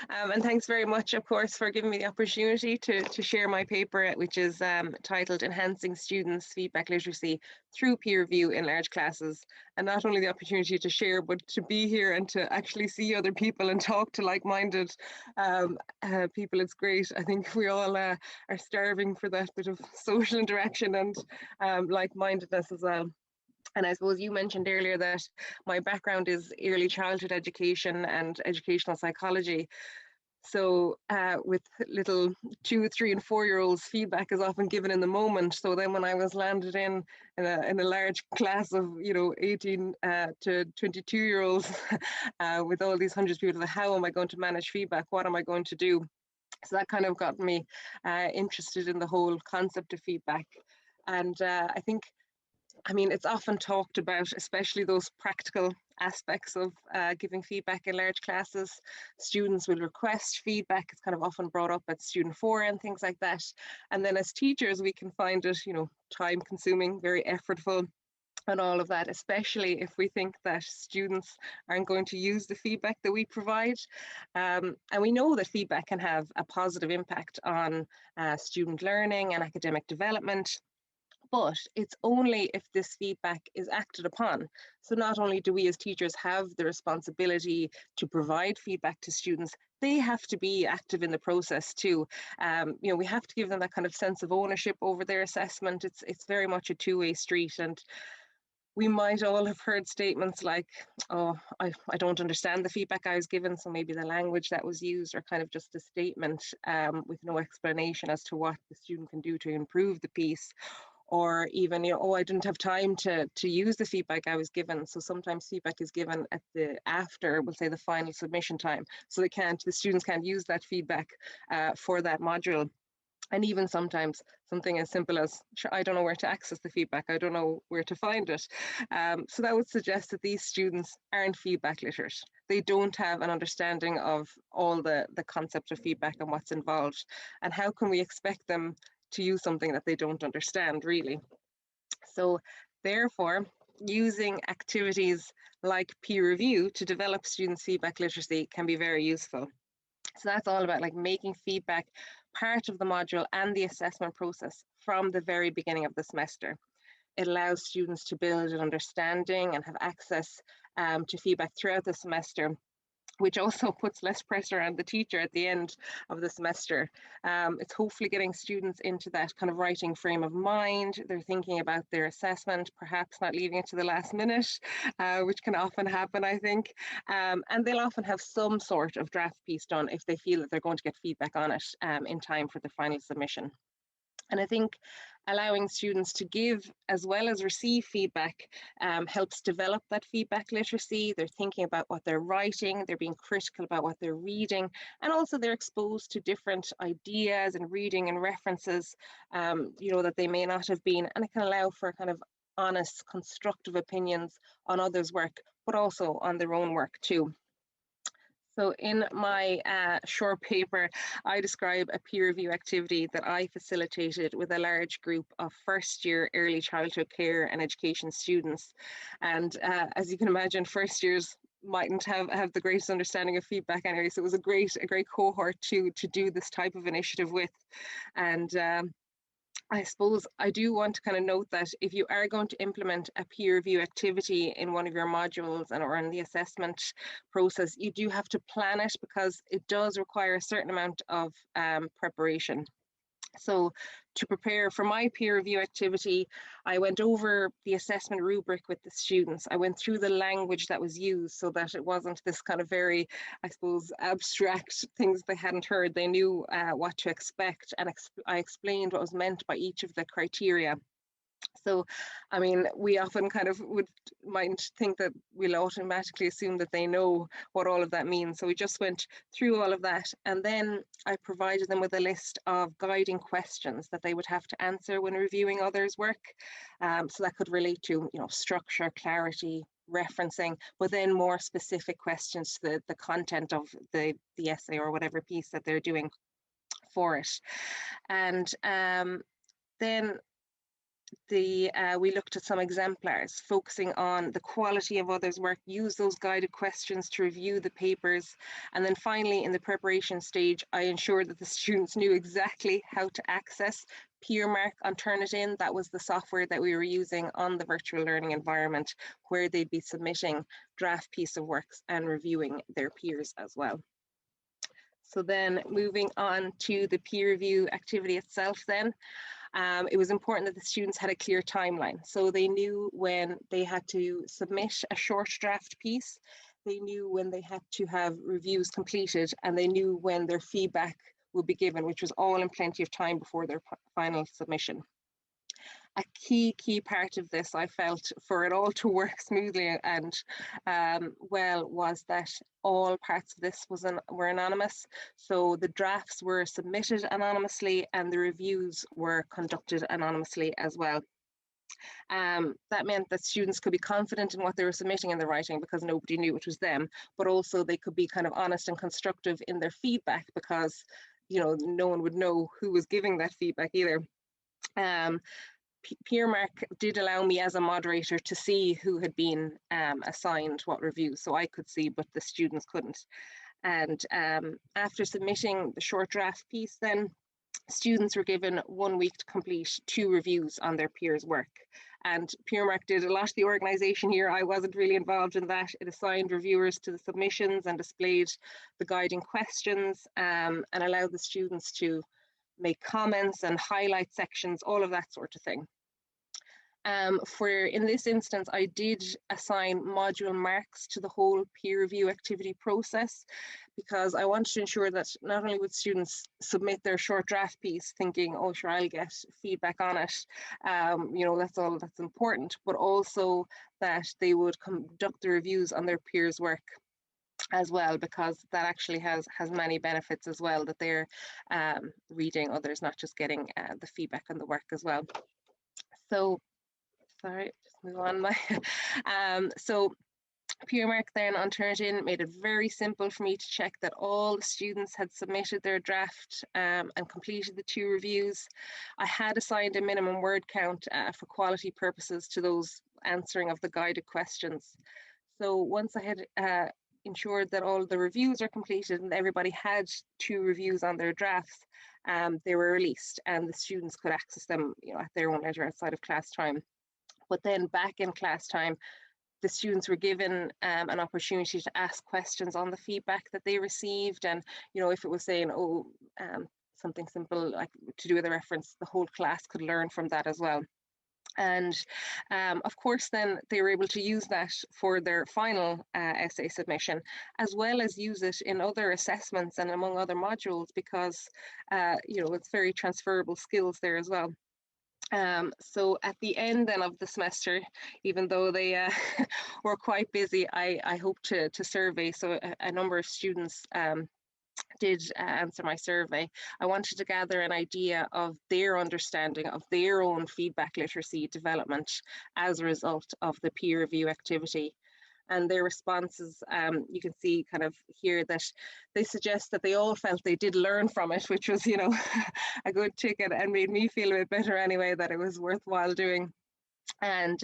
And thanks very much, of course, for giving me the opportunity to share my paper, which is titled Enhancing Students' Feedback Literacy Through Peer Review in Large Classes. And not only the opportunity to share, but to be here and to actually see other people and talk to like-minded people. It's great. I think we all are starving for that bit of social interaction and like-mindedness as well. And I suppose you mentioned earlier that my background is early childhood education and educational psychology. So with little 2, 3 and 4-year-olds, feedback is often given in the moment. So then when I was landed in a large class of 18 to 22-year-olds with all these hundreds of people, how am I going to manage feedback? What am I going to do? So that kind of got me interested in the whole concept of feedback. And I think, it's often talked about, especially those practical aspects of giving feedback in large classes. Students will request feedback. It's kind of often brought up at student fora and things like that. And then as teachers, we can find it, time consuming, very effortful and all of that, especially if we think that students aren't going to use the feedback that we provide. And we know that feedback can have a positive impact on student learning and academic development. But it's only if this feedback is acted upon. So not only do we as teachers have the responsibility to provide feedback to students, they have to be active in the process too. We have to give them that kind of sense of ownership over their assessment. It's very much a two-way street. And we might all have heard statements like, oh, I don't understand the feedback I was given, so maybe the language that was used, or kind of just a statement with no explanation as to what the student can do to improve the piece. Or even, oh, I didn't have time to use the feedback I was given. So sometimes feedback is given at after, we'll say, the final submission time. So the students can't use that feedback for that module. And even sometimes something as simple as, I don't know where to access the feedback, I don't know where to find it. So that would suggest that these students aren't feedback literate. They don't have an understanding of all the concept of feedback and what's involved. And how can we expect them to use something that they don't understand, really? So therefore, using activities like peer review to develop students' feedback literacy can be very useful. So that's all about making feedback part of the module and the assessment process from the very beginning of the semester. It allows students to build an understanding and have access to feedback throughout the semester, which also puts less pressure on the teacher at the end of the semester. It's hopefully getting students into that kind of writing frame of mind. They're thinking about their assessment, perhaps not leaving it to the last minute, which can often happen, I think. And they'll often have some sort of draft piece done if they feel that they're going to get feedback on it in time for the final submission. And I think allowing students to give as well as receive feedback helps develop that feedback literacy. They're thinking about what they're writing, they're being critical about what they're reading, and also they're exposed to different ideas and reading and references, that they may not have been, and it can allow for kind of honest, constructive opinions on others' work, but also on their own work too. So in my short paper, I describe a peer review activity that I facilitated with a large group of first-year early childhood care and education students. And as you can imagine, first years mightn't have the greatest understanding of feedback anyway, so it was a great cohort to do this type of initiative with. And I suppose I do want to kind of note that if you are going to implement a peer review activity in one of your modules or in the assessment process, you do have to plan it because it does require a certain amount of preparation. So to prepare for my peer review activity, I went over the assessment rubric with the students. I went through the language that was used so that it wasn't this kind of very, I suppose, abstract things they hadn't heard. They knew what to expect, and I explained what was meant by each of the criteria. So, we often kind of might think that we'll automatically assume that they know what all of that means. So we just went through all of that, and then I provided them with a list of guiding questions that they would have to answer when reviewing others' work. So that could relate to, structure, clarity, referencing, but then more specific questions to the content of the essay or whatever piece that they're doing for it. And then we looked at some exemplars, focusing on the quality of others' work, use those guided questions to review the papers. And then finally, in the preparation stage, I ensured that the students knew exactly how to access PeerMark on Turnitin. That was the software that we were using on the virtual learning environment, where they'd be submitting draft piece of works and reviewing their peers as well. So then moving on to the peer review activity itself then. It was important that the students had a clear timeline. So they knew when they had to submit a short draft piece, they knew when they had to have reviews completed, and they knew when their feedback would be given, which was all in plenty of time before their final submission. A key part of this, I felt, for it all to work smoothly and well, was that all parts of this were anonymous. So the drafts were submitted anonymously and the reviews were conducted anonymously as well. That meant that students could be confident in what they were submitting in the writing because nobody knew it was them, but also they could be kind of honest and constructive in their feedback because, you know, no one would know who was giving that feedback either. PeerMark did allow me as a moderator to see who had been assigned what reviews, so I could see, but the students couldn't. And after submitting the short draft piece, then students were given 1 week to complete 2 reviews on their peers' work. And PeerMark did a lot of the organisation here. I wasn't really involved in that. It assigned reviewers to the submissions and displayed the guiding questions and allowed the students to make comments and highlight sections, all of that sort of thing. In this instance, I did assign module marks to the whole peer review activity process because I wanted to ensure that not only would students submit their short draft piece thinking, oh sure, I'll get feedback on it, you know, that's all that's important, but also that they would conduct the reviews on their peers' work as well, because that actually has many benefits as well, that they're reading others, not just getting the feedback on the work as well. So, sorry, just move on. So PeerMark then on Turnitin made it very simple for me to check that all the students had submitted their draft and completed the 2 reviews. I had assigned a minimum word count for quality purposes to those answering of the guided questions. So once I had ensured that all the reviews are completed and everybody had 2 reviews on their drafts, they were released and the students could access them, you know, at their own leisure outside of class time. But then back in class time, the students were given an opportunity to ask questions on the feedback that they received. And, you know, if it was saying, oh, something simple like to do with a reference, the whole class could learn from that as well. And of course, then they were able to use that for their final essay submission, as well as use it in other assessments and among other modules, because, you know, it's very transferable skills there as well. So at the end then of the semester, even though they were quite busy, I hope to survey. So a number of students did answer my survey. I wanted to gather an idea of their understanding of their own feedback literacy development as a result of the peer review activity. And their responses, you can see kind of here that they suggest that they all felt they did learn from it, which was, you know, a good ticket and made me feel a bit better anyway, that it was worthwhile doing. And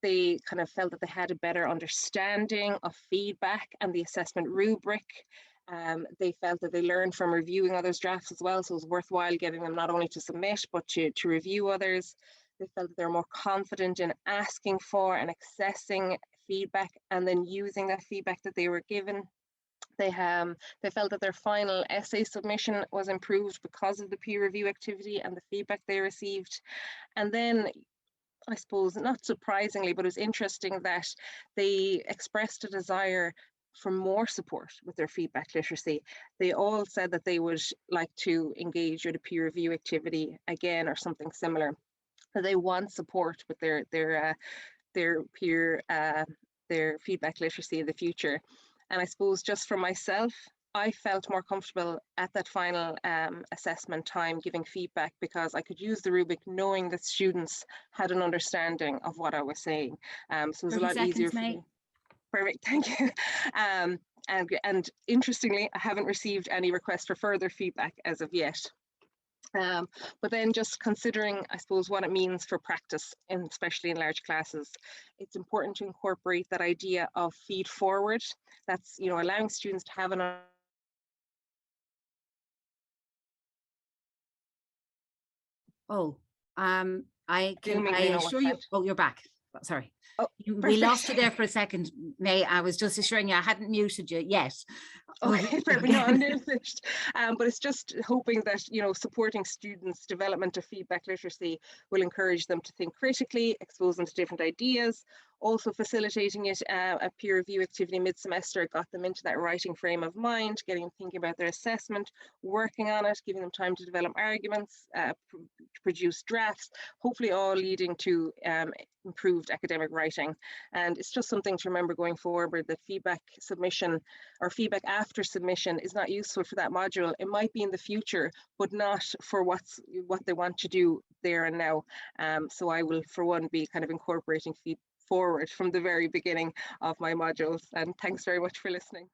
they kind of felt that they had a better understanding of feedback and the assessment rubric. They felt that they learned from reviewing others' drafts as well, so it was worthwhile getting them not only to submit, but to review others. They felt that they're more confident in asking for and accessing feedback and then using that feedback that they were given. They felt that their final essay submission was improved because of the peer review activity and the feedback they received. And then, I suppose, not surprisingly, but it was interesting that they expressed a desire for more support with their feedback literacy. They all said that they would like to engage with a peer review activity again or something similar. That they want support with their peer their feedback literacy in the future. And I suppose just for myself, I felt more comfortable at that final assessment time giving feedback because I could use the rubric knowing that students had an understanding of what I was saying. So it was a lot easier for me. Perfect, thank you. And interestingly, I haven't received any requests for further feedback as of yet. But then just considering, I suppose, what it means for practice, and especially in large classes, it's important to incorporate that idea of feed forward. That's, you know, allowing students to have an Oh, I presumingly know assure what's you. meant. Oh, you're back. Sorry. Oh, We lost you perfect. there for a second, May. I was just assuring you I hadn't muted you yet. Go Okay, go perfect. No, I'm again. nearly finished. But it's just hoping that, you know, supporting students' development of feedback literacy will encourage them to think critically, expose them to different ideas. Also facilitating it, a peer review activity mid-semester got them into that writing frame of mind, getting them thinking about their assessment, working on it, giving them time to develop arguments, to produce drafts, hopefully all leading to improved academic writing. And it's just something to remember going forward, that feedback submission or feedback after submission is not useful for that module. It might be in the future, but not for what they want to do there and now. So I will, for one, be kind of incorporating feed forward from the very beginning of my modules. And thanks very much for listening.